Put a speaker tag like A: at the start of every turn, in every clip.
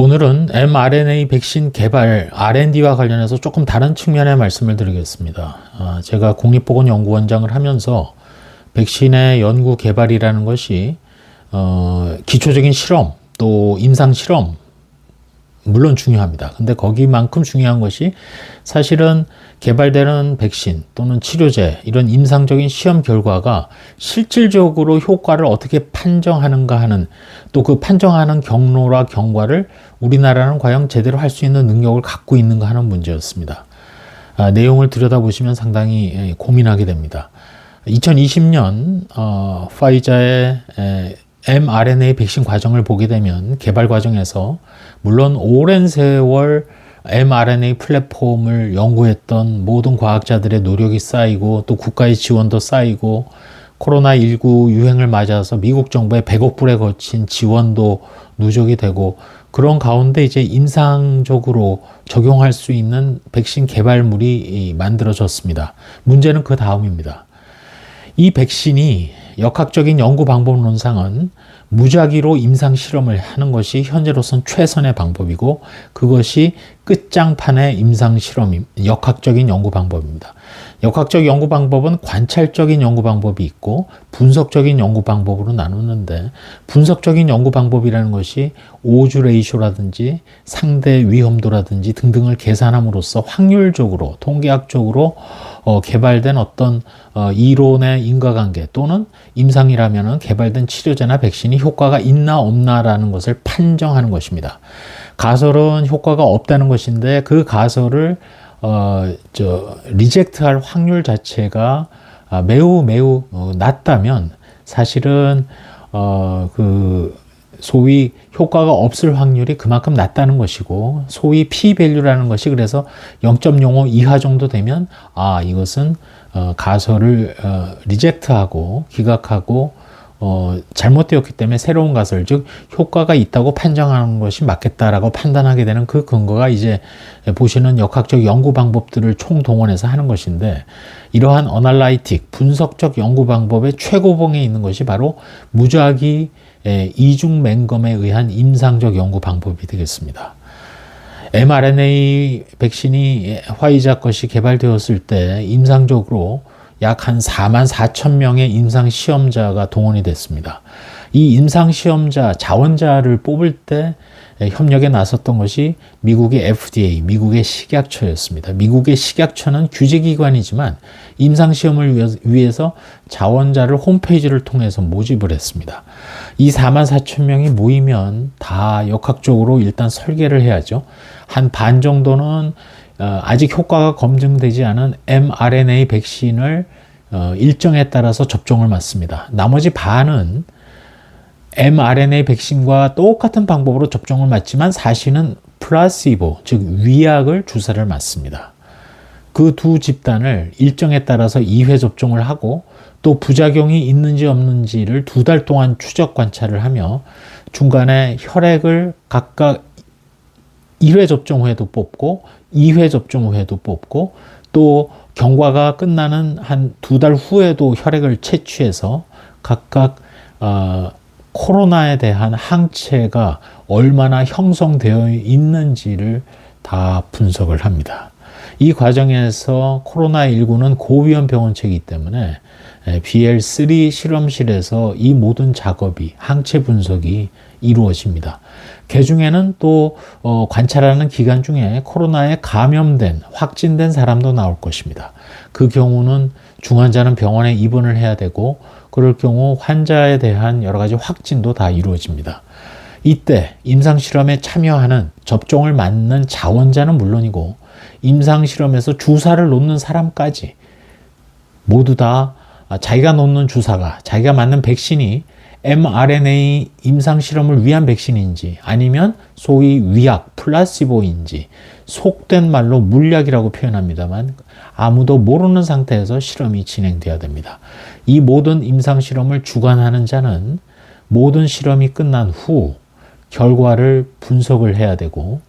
A: 오늘은 mRNA 백신 개발 R&D와 관련해서 조금 다른 측면의 말씀을 드리겠습니다. 제가 국립보건연구원장을 하면서 백신의 연구 개발이라는 것이 기초적인 실험 또 임상 실험 물론 중요합니다. 근데 거기만큼 중요한 것이 사실은 개발되는 백신 또는 치료제 이런 임상적인 시험 결과가 실질적으로 효과를 어떻게 판정하는가 하는 또 그 판정하는 경로와 경과를 우리나라는 과연 제대로 할 수 있는 능력을 갖고 있는가 하는 문제였습니다. 내용을 들여다보시면 상당히 고민하게 됩니다. 2020년 파이자의 mRNA 백신 과정을 보게 되면 개발 과정에서 물론 오랜 세월 mRNA 플랫폼을 연구했던 모든 과학자들의 노력이 쌓이고 또 국가의 지원도 쌓이고 코로나19 유행을 맞아서 미국 정부의 100억 불에 거친 지원도 누적이 되고 그런 가운데 이제 임상적으로 적용할 수 있는 백신 개발물이 만들어졌습니다. 문제는 그 다음입니다. 이 백신이 역학적인 연구 방법론상은 무작위로 임상 실험을 하는 것이 현재로선 최선의 방법이고 그것이 끝장판의 임상 실험, 역학적인 연구 방법입니다. 역학적 연구 방법은 관찰적인 연구 방법이 있고 분석적인 연구 방법으로 나누는데 분석적인 연구 방법이라는 것이 오주 레이쇼라든지 상대 위험도라든지 등등을 계산함으로써 확률적으로 통계학적으로 개발된 어떤 이론의 인과관계 또는 임상이라면 개발된 치료제나 백신이 효과가 있나 없나라는 것을 판정하는 것입니다. 가설은 효과가 없다는 것인데 그 가설을 리젝트할 확률 자체가 매우 낮다면 사실은 소위 효과가 없을 확률이 그만큼 낮다는 것이고 소위 p-밸류라는 것이 그래서 0.05 이하 정도 되면 이것은 가설을 리젝트하고 기각하고 잘못되었기 때문에 새로운 가설 즉 효과가 있다고 판정하는 것이 맞겠다라고 판단하게 되는 그 근거가 이제 보시는 역학적 연구 방법들을 총동원해서 하는 것인데 이러한 어널라이틱 분석적 연구 방법의 최고봉에 있는 것이 바로 무작위 이중 맹검에 의한 임상적 연구 방법이 되겠습니다. mRNA 백신이 화이자 것이 개발되었을 때 임상적으로 약 한 44,000명의 임상 시험자가 동원이 됐습니다. 이 임상 시험자, 자원자를 뽑을 때 협력에 나섰던 것이 미국의 FDA, 미국의 식약처였습니다. 미국의 식약처는 규제기관이지만 임상시험을 위해서 자원자를 홈페이지를 통해서 모집을 했습니다. 이 44,000명이 모이면 다 역학적으로 일단 설계를 해야죠. 한 반 정도는 아직 효과가 검증되지 않은 mRNA 백신을 일정에 따라서 접종을 맞습니다. 나머지 반은 mRNA 백신과 똑같은 방법으로 접종을 맞지만 사실은 플라시보, 즉 위약을 주사를 맞습니다. 그 두 집단을 일정에 따라서 2회 접종을 하고 또 부작용이 있는지 없는지를 2달 동안 추적 관찰을 하며 중간에 혈액을 각각 1회 접종 후에도 뽑고 2회 접종 후에도 뽑고 또 경과가 끝나는 한 2달 후에도 혈액을 채취해서 각각 코로나에 대한 항체가 얼마나 형성되어 있는지를 다 분석을 합니다. 이 과정에서 코로나19는 고위험 병원체이기 때문에 BL3 실험실에서 이 모든 작업이 항체 분석이 이루어집니다. 그 중에는 또 관찰하는 기간 중에 코로나에 감염된 확진된 사람도 나올 것입니다. 그 경우는 중환자는 병원에 입원을 해야 되고 그럴 경우 환자에 대한 여러 가지 확진도 다 이루어집니다. 이때 임상실험에 참여하는 접종을 맞는 자원자는 물론이고 임상실험에서 주사를 놓는 사람까지 모두 다 자기가 놓는 주사가 자기가 맞는 백신이 mRNA 임상실험을 위한 백신인지 아니면 소위 위약, 플라시보인지 속된 말로 물약이라고 표현합니다만 아무도 모르는 상태에서 실험이 진행돼야 됩니다. 이 모든 임상실험을 주관하는 자는 모든 실험이 끝난 후 결과를 분석을 해야 되고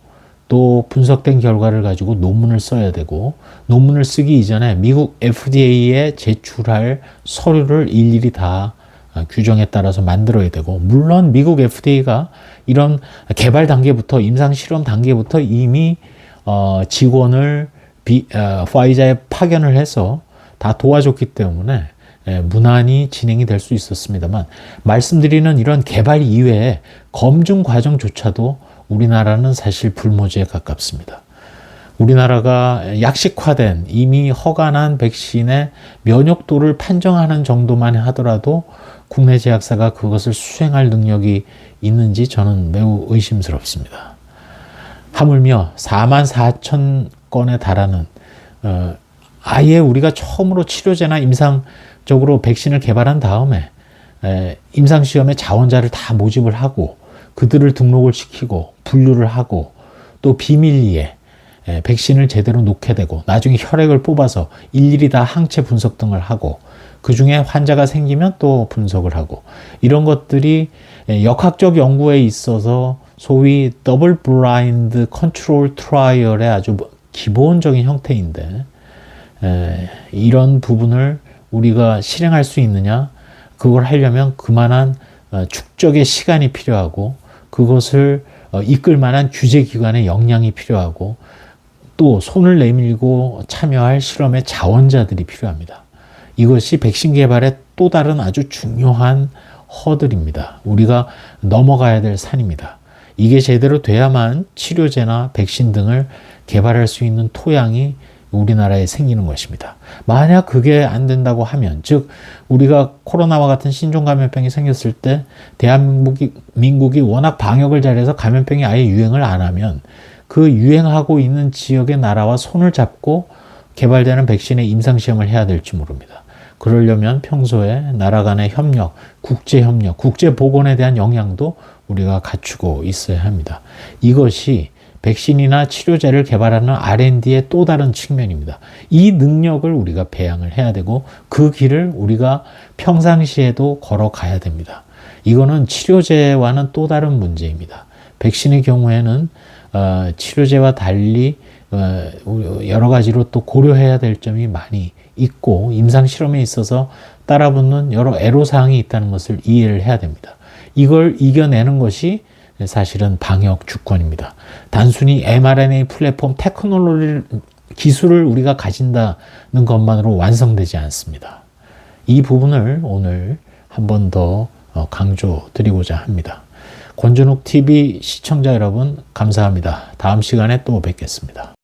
A: 또 분석된 결과를 가지고 논문을 써야 되고 논문을 쓰기 이전에 미국 FDA에 제출할 서류를 일일이 다 규정에 따라서 만들어야 되고, 물론 미국 FDA가 이런 개발 단계부터, 임상 실험 단계부터 이미 직원을 화이자에 파견을 해서 다 도와줬기 때문에 무난히 진행이 될 수 있었습니다만, 말씀드리는 이런 개발 이외에 검증 과정조차도 우리나라는 사실 불모지에 가깝습니다. 우리나라가 약식화된 이미 허가난 백신의 면역도를 판정하는 정도만 하더라도 국내 제약사가 그것을 수행할 능력이 있는지 저는 매우 의심스럽습니다. 하물며 44,000건에 달하는 아예 우리가 처음으로 치료제나 임상적으로 백신을 개발한 다음에 임상시험에 자원자를 다 모집을 하고 그들을 등록을 시키고 분류를 하고 또 비밀리에 백신을 제대로 놓게 되고 나중에 혈액을 뽑아서 일일이 다 항체 분석 등을 하고 그 중에 환자가 생기면 또 분석을 하고, 이런 것들이 역학적 연구에 있어서 소위 더블 블라인드 컨트롤 트라이얼의 아주 기본적인 형태인데, 이런 부분을 우리가 실행할 수 있느냐, 그걸 하려면 그만한 축적의 시간이 필요하고 그것을 이끌 만한 규제기관의 역량이 필요하고 또 손을 내밀고 참여할 실험의 자원자들이 필요합니다. 이것이 백신 개발의 또 다른 아주 중요한 허들입니다. 우리가 넘어가야 될 산입니다. 이게 제대로 돼야만 치료제나 백신 등을 개발할 수 있는 토양이 우리나라에 생기는 것입니다. 만약 그게 안 된다고 하면, 즉 우리가 코로나와 같은 신종감염병이 생겼을 때 대한민국이 워낙 방역을 잘해서 감염병이 아예 유행을 안 하면 그 유행하고 있는 지역의 나라와 손을 잡고 개발되는 백신의 임상시험을 해야 될지 모릅니다. 그러려면 평소에 나라 간의 협력, 국제협력, 국제보건에 대한 역량도 우리가 갖추고 있어야 합니다. 이것이 백신이나 치료제를 개발하는 R&D의 또 다른 측면입니다. 이 능력을 우리가 배양을 해야 되고 그 길을 우리가 평상시에도 걸어가야 됩니다. 이거는 치료제와는 또 다른 문제입니다. 백신의 경우에는 치료제와 달리 여러 가지로 또 고려해야 될 점이 많이 있고 임상실험에 있어서 따라붙는 여러 애로사항이 있다는 것을 이해를 해야 됩니다. 이걸 이겨내는 것이 사실은 방역 주권입니다. 단순히 mRNA 플랫폼 테크놀로지 기술을 우리가 가진다는 것만으로 완성되지 않습니다. 이 부분을 오늘 한 번 더 강조드리고자 합니다. 권준욱 TV 시청자 여러분 감사합니다. 다음 시간에 또 뵙겠습니다.